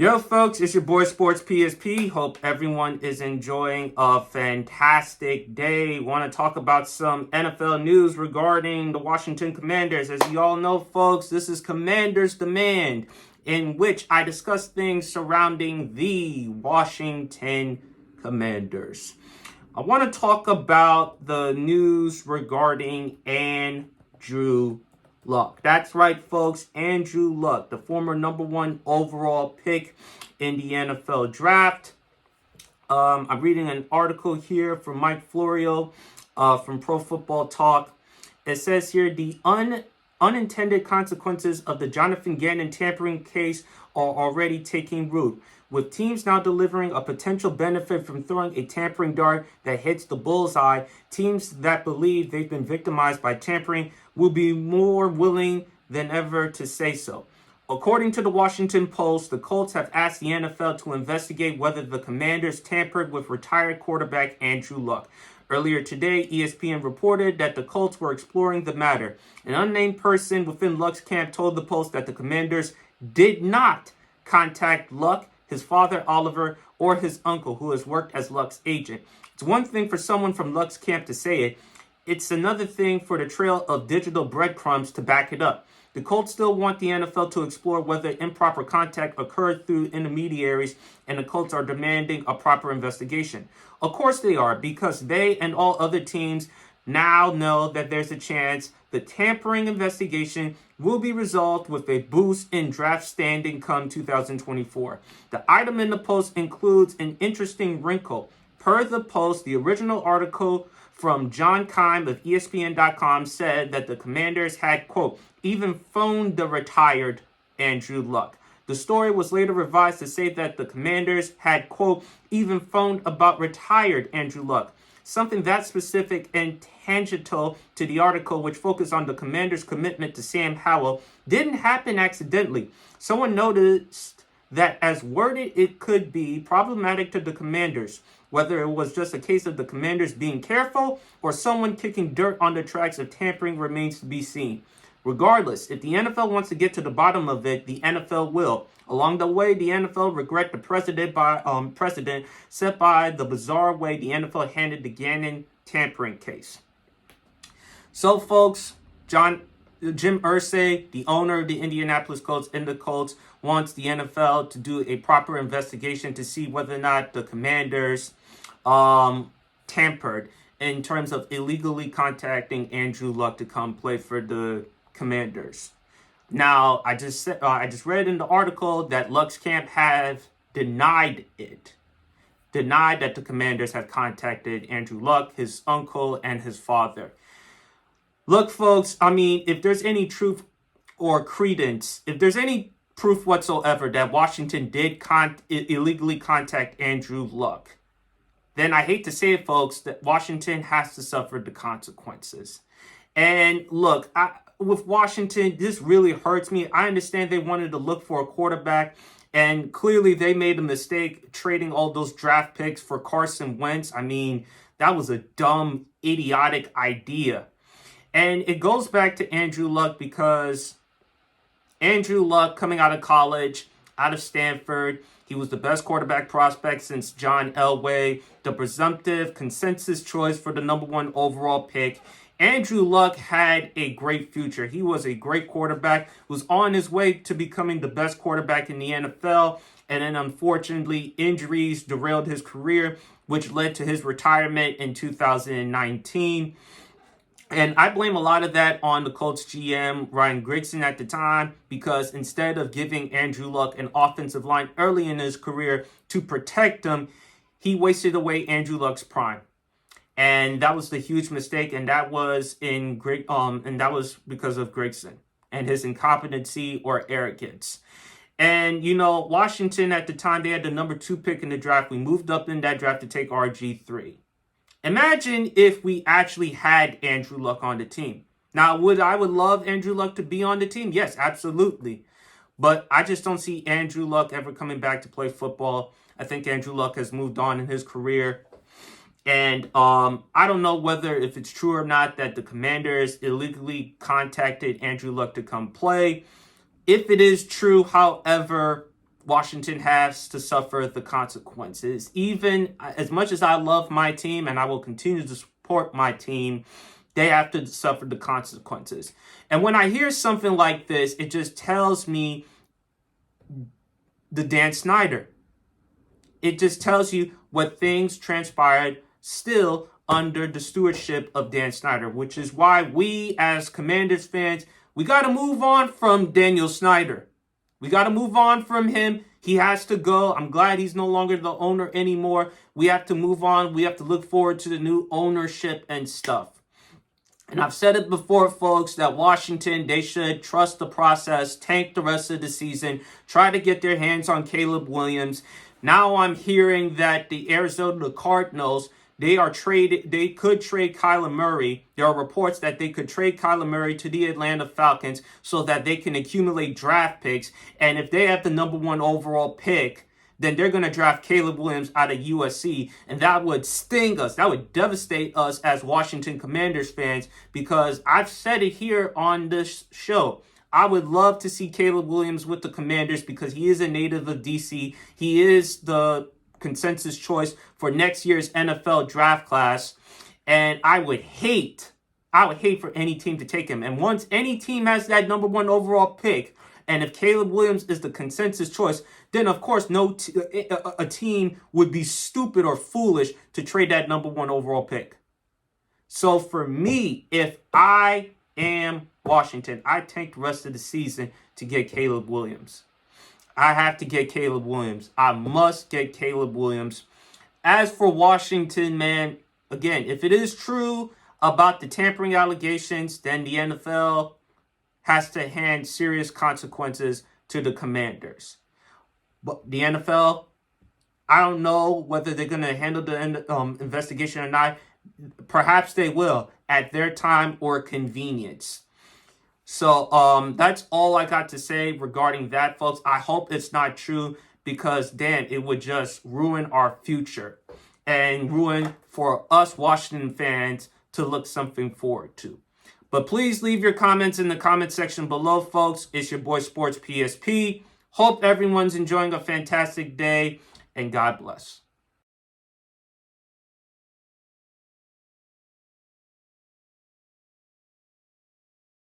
Yo, folks, it's your boy Sports PSP. Hope everyone is enjoying a fantastic day. Want to talk about some NFL news regarding the Washington Commanders. As you all know, folks, this is Commanders Demand, in which I discuss things surrounding the Washington Commanders. I want to talk about the news regarding Andrew Luck. That's right, folks. Andrew Luck, the former number one overall pick in the NFL draft. I'm reading an article here from Mike Florio from Pro Football Talk. It says here the unintended consequences of the Jonathan Gannon tampering case are already taking root, with teams now delivering a potential benefit from throwing a tampering dart that hits the bullseye. Teams that believe they've been victimized by tampering will be more willing than ever to say so. According to the Washington Post, the Colts have asked the NFL to investigate whether the Commanders tampered with retired quarterback Andrew Luck. Earlier today, ESPN reported that the Colts were exploring the matter. An unnamed person within Luck's camp told the Post that the Commanders did not contact Luck, his father Oliver, or his uncle, who has worked as Luck's agent. It's one thing for someone from Luck's camp to say it. It's another thing for the trail of digital breadcrumbs to back it up. The Colts still want the NFL to explore whether improper contact occurred through intermediaries, and the Colts are demanding a proper investigation. Of course they are, because they and all other teams now know that there's a chance the tampering investigation will be resolved with a boost in draft standing come 2024. The item in the Post includes an interesting wrinkle. Per the Post, the original article from John Keim of ESPN.com said that the Commanders had, quote, even phoned the retired Andrew Luck. The story was later revised to say that the Commanders had, quote, even phoned about retired Andrew Luck. Something that specific and tangential to the article, which focused on the Commanders' commitment to Sam Howell, didn't happen accidentally. Someone noticed that as worded it could be problematic to the Commanders. Whether it was just a case of the Commanders being careful or someone kicking dirt on the tracks of tampering remains to be seen. Regardless, if the NFL wants to get to the bottom of it, the NFL will. Along the way, the NFL regret the precedent set by the bizarre way the NFL handled the Gannon tampering case. So, folks, Jim Irsay, the owner of the Indianapolis Colts and the Colts, wants the NFL to do a proper investigation to see whether or not the Commanders tampered in terms of illegally contacting Andrew Luck to come play for the Commanders. Now, I just read in the article that Luck's camp have denied it. Denied that the Commanders have contacted Andrew Luck, his uncle, and his father. Look, folks, I mean, if there's any truth or credence, if there's any proof whatsoever that Washington did illegally contact Andrew Luck, then I hate to say it, folks, that Washington has to suffer the consequences. And look, with Washington, this really hurts me. I understand they wanted to look for a quarterback, and clearly they made a mistake trading all those draft picks for Carson Wentz. I mean, that was a dumb, idiotic idea. And it goes back to Andrew Luck, because Andrew Luck, coming out of college, out of Stanford, he was the best quarterback prospect since John Elway, the presumptive consensus choice for the number one overall pick. Andrew Luck had a great future. He was a great quarterback, was on his way to becoming the best quarterback in the NFL. And then, unfortunately, injuries derailed his career, which led to his retirement in 2019. And I blame a lot of that on the Colts GM, Ryan Grigson, at the time, because instead of giving Andrew Luck an offensive line early in his career to protect him, he wasted away Andrew Luck's prime. And that was the huge mistake, and that was because of Grigson and his incompetency or arrogance. And, you know, Washington at the time, they had the number 2 pick in the draft. We moved up in that draft to take RG3. Imagine if we actually had Andrew Luck on the team. Now, I would love Andrew Luck to be on the team? Yes, absolutely. But I just don't see Andrew Luck ever coming back to play football. I think Andrew Luck has moved on in his career. And I don't know if it's true or not that the Commanders illegally contacted Andrew Luck to come play. If it is true, however, Washington has to suffer the consequences. Even as much as I love my team and I will continue to support my team, they have to suffer the consequences. And when I hear something like this, it just tells me the Dan Snyder. It just tells you what things transpired still under the stewardship of Dan Snyder, which is why we as Commanders fans, we got to move on from Daniel Snyder. We got to move on from him. He has to go. I'm glad he's no longer the owner anymore. We have to move on. We have to look forward to the new ownership and stuff. And I've said it before, folks, that Washington, they should trust the process, tank the rest of the season, try to get their hands on Caleb Williams. Now I'm hearing that the Arizona Cardinals, they could trade Kyler Murray. There are reports that they could trade Kyler Murray to the Atlanta Falcons so that they can accumulate draft picks. And if they have the number 1 overall pick, then they're going to draft Caleb Williams out of USC. And that would sting us. That would devastate us as Washington Commanders fans, because I've said it here on this show. I would love to see Caleb Williams with the Commanders because he is a native of DC. He is the consensus choice for next year's NFL draft class. And I would hate for any team to take him. And once any team has that number 1 overall pick, and if Caleb Williams is the consensus choice, then of course a team would be stupid or foolish to trade that number 1 overall pick. So for me, if I am Washington, I tank the rest of the season to get Caleb Williams. I have to get Caleb Williams. I must get Caleb Williams. As for Washington, man, again, if it is true about the tampering allegations, then the NFL has to hand serious consequences to the Commanders. But the NFL, I don't know whether they're going to handle the investigation or not. Perhaps they will at their time or convenience. So that's all I got to say regarding that, folks. I hope it's not true, because, damn, it would just ruin our future and ruin for us Washington fans to look something forward to. But please leave your comments in the comment section below, folks. It's your boy Sports PSP. Hope everyone's enjoying a fantastic day, and God bless.